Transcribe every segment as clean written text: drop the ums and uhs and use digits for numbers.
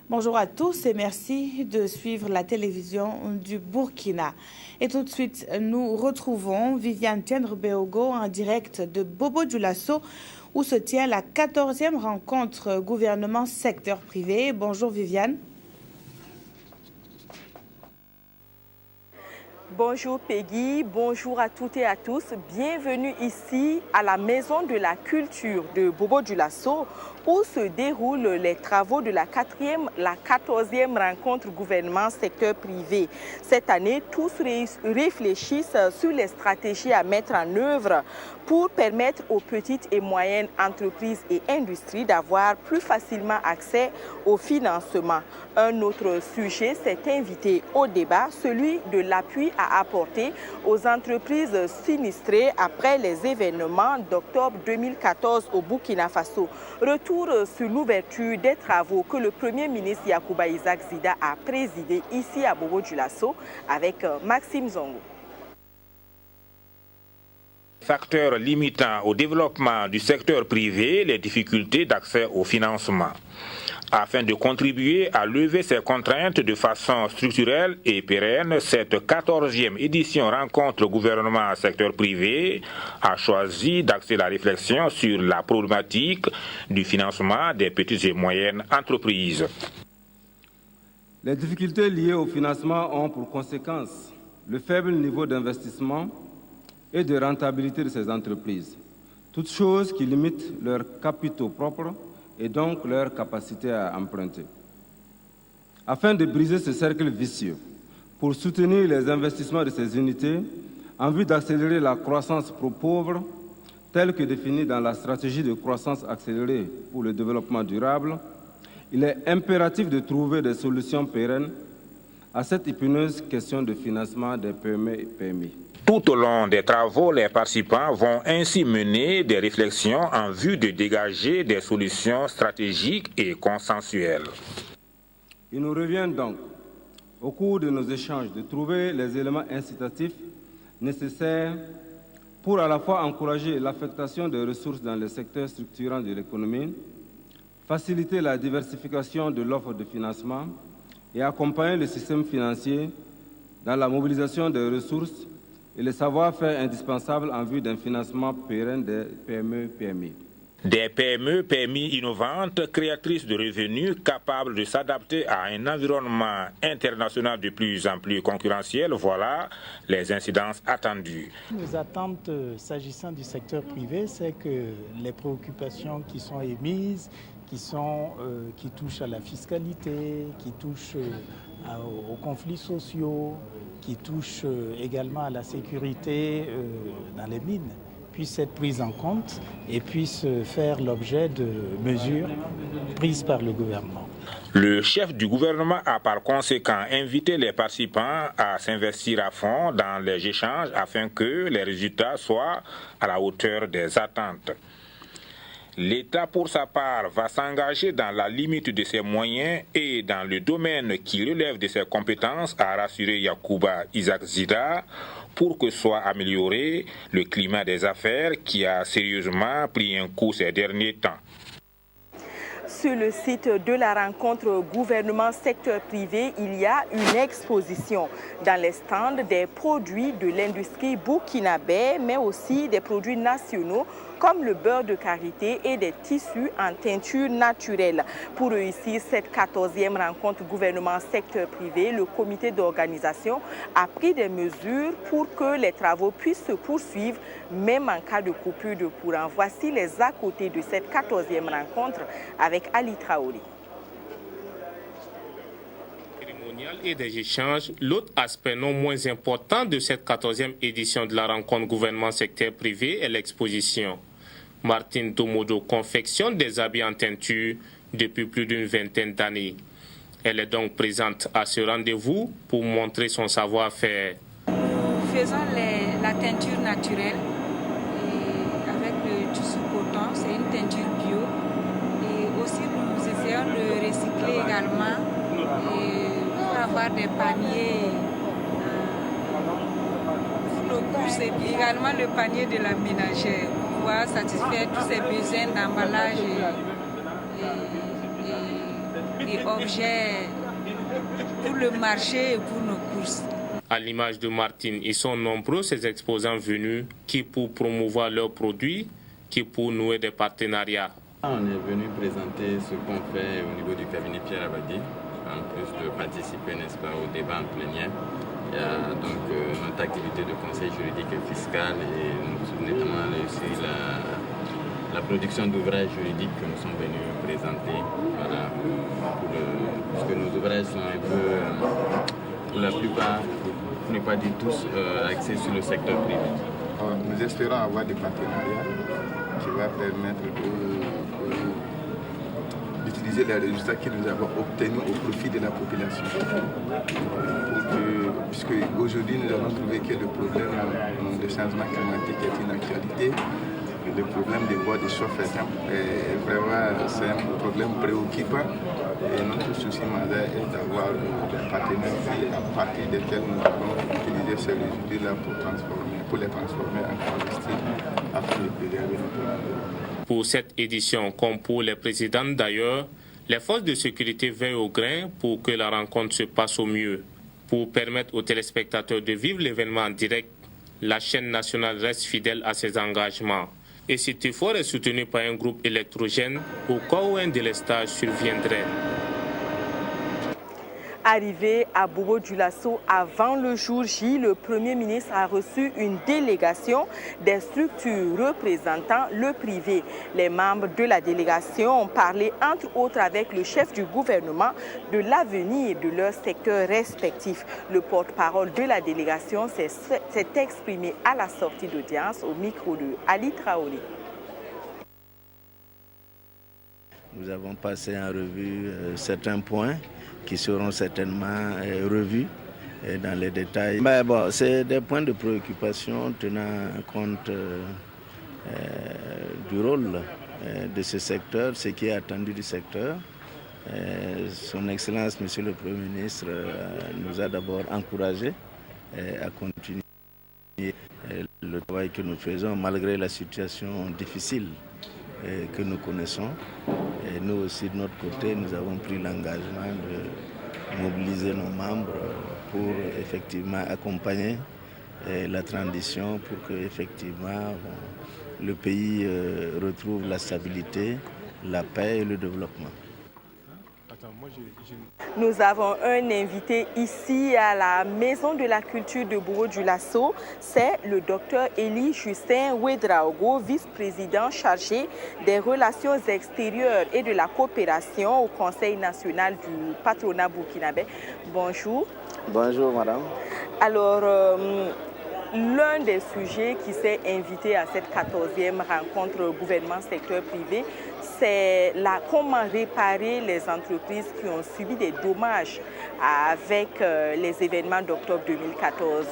Bonjour à tous et merci de suivre la télévision du Burkina. Et tout de suite, nous retrouvons Viviane Tiendrebeogo en direct de Bobo-Dioulasso où se tient la 14e rencontre gouvernement-secteur privé. Bonjour Viviane. Bonjour Peggy, bonjour à toutes et à tous. Bienvenue ici à la Maison de la Culture de Bobo-Dioulasso où se déroulent les travaux de la 14e rencontre gouvernement-secteur privé. Cette année, tous réfléchissent sur les stratégies à mettre en œuvre pour permettre aux petites et moyennes entreprises et industries d'avoir plus facilement accès au financement. Un autre sujet s'est invité au débat, celui de l'appui à apporter aux entreprises sinistrées après les événements d'octobre 2014 au Burkina Faso. Retour sur l'ouverture des travaux que le Premier ministre Yacouba Isaac Zida a présidé ici à Bobo-Dioulasso avec Maxime Zongo. Facteurs limitant au développement du secteur privé, les difficultés d'accès au financement. Afin de contribuer à lever ces contraintes de façon structurelle et pérenne, cette 14e édition rencontre gouvernement-secteur privé a choisi d'axer la réflexion sur la problématique du financement des petites et moyennes entreprises. Les difficultés liées au financement ont pour conséquence le faible niveau d'investissement et de rentabilité de ces entreprises, toutes choses qui limitent leurs capitaux propres et donc leur capacité à emprunter. Afin de briser ce cercle vicieux, pour soutenir les investissements de ces unités, en vue d'accélérer la croissance pro-pauvre, telle que définie dans la stratégie de croissance accélérée pour le développement durable, il est impératif de trouver des solutions pérennes à cette épineuse question de financement des PME et PMI. Tout au long des travaux, les participants vont ainsi mener des réflexions en vue de dégager des solutions stratégiques et consensuelles. Il nous revient donc, au cours de nos échanges, de trouver les éléments incitatifs nécessaires pour à la fois encourager l'affectation des ressources dans les secteurs structurants de l'économie, faciliter la diversification de l'offre de financement et accompagner le système financier dans la mobilisation des ressources et le savoir-faire indispensable en vue d'un financement pérenne des PME-PMI. Des PME-PMI innovantes, créatrices de revenus, capables de s'adapter à un environnement international de plus en plus concurrentiel, voilà les incidences attendues. Nos attentes s'agissant du secteur privé, c'est que les préoccupations qui sont émises, qui touchent à la fiscalité, qui touchent aux conflits sociaux, qui touchent également à la sécurité dans les mines, puissent être prises en compte et puissent faire l'objet de mesures prises par le gouvernement. Le chef du gouvernement a par conséquent invité les participants à s'investir à fond dans les échanges afin que les résultats soient à la hauteur des attentes. L'État, pour sa part, va s'engager dans la limite de ses moyens et dans le domaine qui relève de ses compétences, a rassuré Yacouba Isaac Zida, pour que soit amélioré le climat des affaires qui a sérieusement pris un coup ces derniers temps. Sur le site de la rencontre gouvernement-secteur privé, il y a une exposition dans les stands des produits de l'industrie burkinabé, mais aussi des produits nationaux comme le beurre de karité et des tissus en teinture naturelle. Pour réussir cette 14e rencontre gouvernement-secteur privé, le comité d'organisation a pris des mesures pour que les travaux puissent se poursuivre, même en cas de coupure de courant. Voici les à côté de cette 14e rencontre avec Ali Traoré. Et des échanges, l'autre aspect non moins important de cette 14e édition de la rencontre gouvernement-secteur privé est l'exposition. Martine Tomodo confectionne des habits en teinture depuis plus d'une vingtaine d'années. Elle est donc présente à ce rendez-vous pour montrer son savoir-faire. Nous faisons la teinture naturelle et avec le tissu coton, c'est une teinture bio. Et aussi nous essayons de recycler également pour avoir des paniers pour nos courses et puis également le panier de la ménagère pour pouvoir satisfaire tous ces besoins d'emballage et et objets pour le marché et pour nos courses. À l'image de Martine, ils sont nombreux ces exposants venus qui pour promouvoir leurs produits, qui pour nouer des partenariats. On est venu présenter ce qu'on fait au niveau du cabinet Pierre Abadi, en plus de participer, n'est-ce pas, au débat en plénière. Il y a donc notre activité de conseil juridique et fiscal et notamment aussi la production d'ouvrages juridiques que nous sommes venus présenter. Voilà, puisque nos ouvrages sont un peu, pour la plupart, pour ne pas dire tous, axés sur le secteur privé. Nous espérons avoir des partenariats qui vont permettre d'utiliser les résultats que nous avons obtenus au profit de la population. Puisque aujourd'hui nous avons trouvé que le problème du changement climatique est une actualité. Le problème des voies de chauffe est vraiment c'est un problème préoccupant. Et notre souci majeur est d'avoir des partenaires à partir desquels nous allons utiliser ces résultats-là pour les transformer en combustible afin de préserver notre environnement. Pour cette édition, comme pour les précédentes d'ailleurs, les forces de sécurité veillent au grain pour que la rencontre se passe au mieux. Pour permettre aux téléspectateurs de vivre l'événement en direct, la chaîne nationale reste fidèle à ses engagements. Et cet effort est soutenu par un groupe électrogène au cas où un délestage surviendrait. Arrivé à Bobo-Dioulasso avant le jour J, le Premier ministre a reçu une délégation des structures représentant le privé. Les membres de la délégation ont parlé entre autres avec le chef du gouvernement de l'avenir de leur secteur respectif. Le porte-parole de la délégation s'est exprimé à la sortie d'audience au micro de Ali Traoré. Nous avons passé en revue certains points qui seront certainement revus dans les détails. Mais bon, c'est des points de préoccupation tenant compte du rôle de ce secteur, ce qui est attendu du secteur. Son Excellence, Monsieur le Premier ministre, nous a d'abord encouragés à continuer le travail que nous faisons malgré la situation difficile que nous connaissons. Et nous aussi, de notre côté, nous avons pris l'engagement de mobiliser nos membres pour effectivement accompagner la transition pour que effectivement le pays retrouve la stabilité, la paix et le développement. Nous avons un invité ici à la Maison de la Culture de Bobo-Dioulasso. C'est le docteur Élie Justin Ouedraogo, vice-président chargé des relations extérieures et de la coopération au Conseil national du patronat burkinabé. Bonjour. Bonjour, madame. Alors, l'un des sujets qui s'est invité à cette 14e rencontre gouvernement secteur privé, c'est comment réparer les entreprises qui ont subi des dommages avec les événements d'octobre 2014.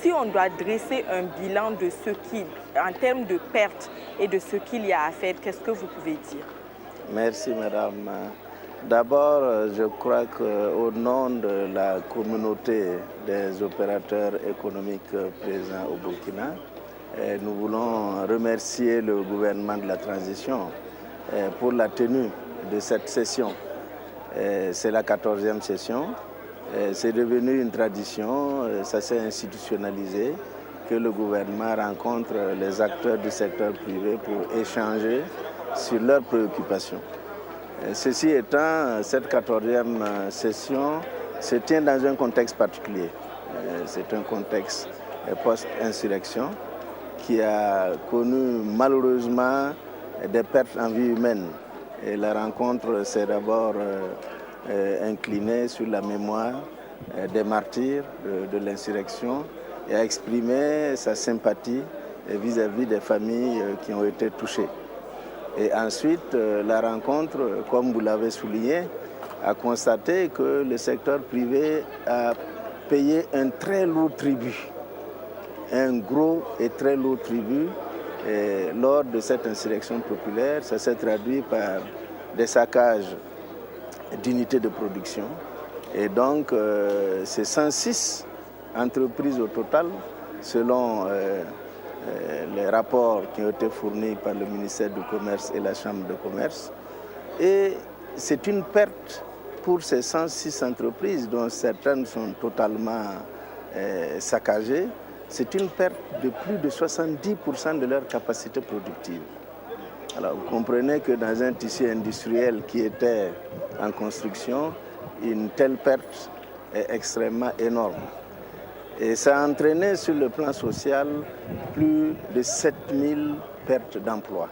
Si on doit dresser un bilan de ce qui, en termes de pertes et de ce qu'il y a à faire, qu'est-ce que vous pouvez dire? Merci, madame. D'abord, je crois qu'au nom de la communauté des opérateurs économiques présents au Burkina, nous voulons remercier le gouvernement de la transition pour la tenue de cette session. C'est la 14e session. C'est devenu une tradition, ça s'est institutionnalisé, que le gouvernement rencontre les acteurs du secteur privé pour échanger sur leurs préoccupations. Ceci étant, cette 14e session se tient dans un contexte particulier. C'est un contexte post-insurrection qui a connu malheureusement des pertes en vie humaine. Et la rencontre s'est d'abord inclinée sur la mémoire des martyrs de l'insurrection et a exprimé sa sympathie vis-à-vis des familles qui ont été touchées. Et ensuite, la rencontre, comme vous l'avez souligné, a constaté que le secteur privé a payé un très lourd tribut, un gros et très lourd tribut. Et lors de cette insurrection populaire, ça s'est traduit par des saccages d'unités de production. Et donc, c'est 106 entreprises au total, selon les rapports qui ont été fournis par le ministère du Commerce et la Chambre de commerce. Et c'est une perte pour ces 106 entreprises, dont certaines sont totalement saccagées. C'est une perte de plus de 70% de leur capacité productive. Alors, vous comprenez que dans un tissu industriel qui était en construction, une telle perte est extrêmement énorme. Et ça a entraîné sur le plan social plus de 7000 pertes d'emplois.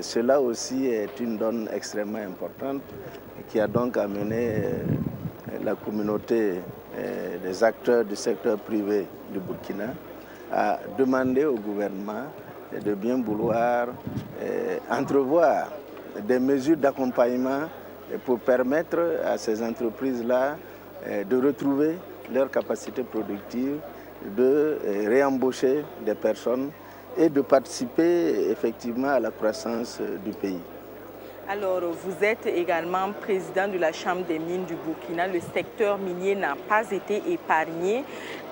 Cela aussi est une donne extrêmement importante qui a donc amené la communauté des acteurs du secteur privé du Burkina à demander au gouvernement de bien vouloir entrevoir des mesures d'accompagnement pour permettre à ces entreprises-là de retrouver leur capacité productive, de réembaucher des personnes et de participer effectivement à la croissance du pays. Alors, vous êtes également président de la Chambre des mines du Burkina. Le secteur minier n'a pas été épargné.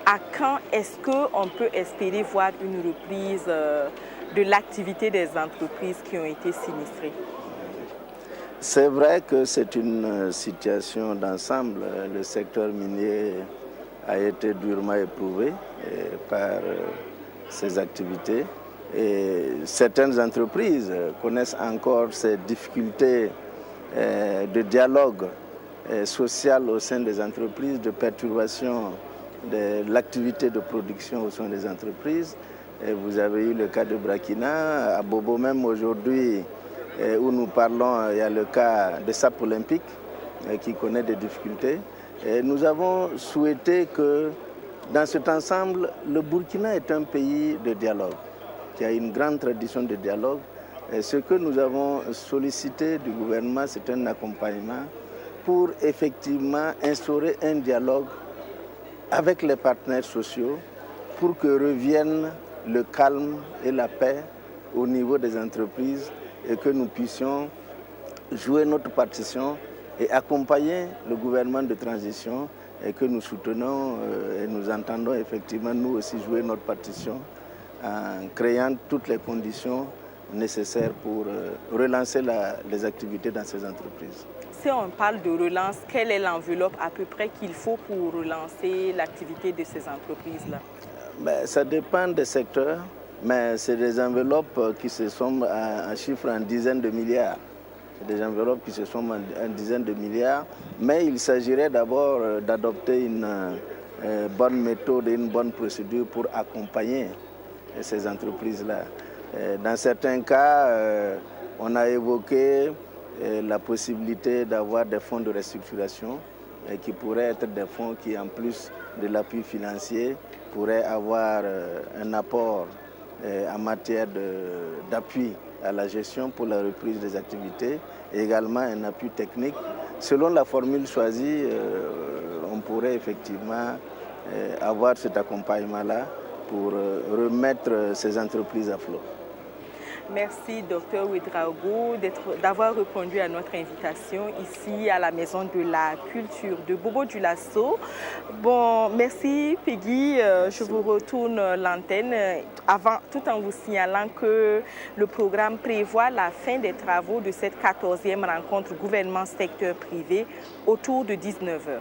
À quand est-ce qu'on peut espérer voir une reprise de l'activité des entreprises qui ont été sinistrées? C'est vrai que c'est une situation d'ensemble. Le secteur minier a été durement éprouvé par ces activités. Et certaines entreprises connaissent encore ces difficultés de dialogue social au sein des entreprises, de perturbation de l'activité de production au sein des entreprises. Et vous avez eu le cas de Brakina, à Bobo même aujourd'hui, où nous parlons, il y a le cas de SAP Olympique qui connaît des difficultés. Et nous avons souhaité que dans cet ensemble, le Burkina est un pays de dialogue, qui a une grande tradition de dialogue. Et ce que nous avons sollicité du gouvernement, c'est un accompagnement pour effectivement instaurer un dialogue avec les partenaires sociaux pour que revienne le calme et la paix au niveau des entreprises et que nous puissions jouer notre partition et accompagner le gouvernement de transition et que nous soutenons et nous entendons effectivement nous aussi jouer notre partition en créant toutes les conditions nécessaires pour relancer les activités dans ces entreprises. Si on parle de relance, quelle est l'enveloppe à peu près qu'il faut pour relancer l'activité de ces entreprises-là? Ça dépend des secteurs, mais c'est des enveloppes qui se sont en chiffres en dizaines de milliards. C'est des enveloppes qui se sont en dizaines de milliards, mais il s'agirait d'abord d'adopter une bonne méthode et une bonne procédure pour accompagner ces entreprises-là. Dans certains cas, on a évoqué la possibilité d'avoir des fonds de restructuration qui pourraient être des fonds qui, en plus de l'appui financier, pourraient avoir un apport en matière d'appui à la gestion pour la reprise des activités et également un appui technique. Selon la formule choisie, on pourrait effectivement avoir cet accompagnement-là pour remettre ces entreprises à flot. Merci, Dr Ouedraogo, d'avoir répondu à notre invitation ici à la Maison de la Culture de Bobo-Dioulasso. Bon, merci Peggy. Je vous retourne l'antenne tout en vous signalant que le programme prévoit la fin des travaux de cette 14e rencontre gouvernement-secteur privé autour de 19h.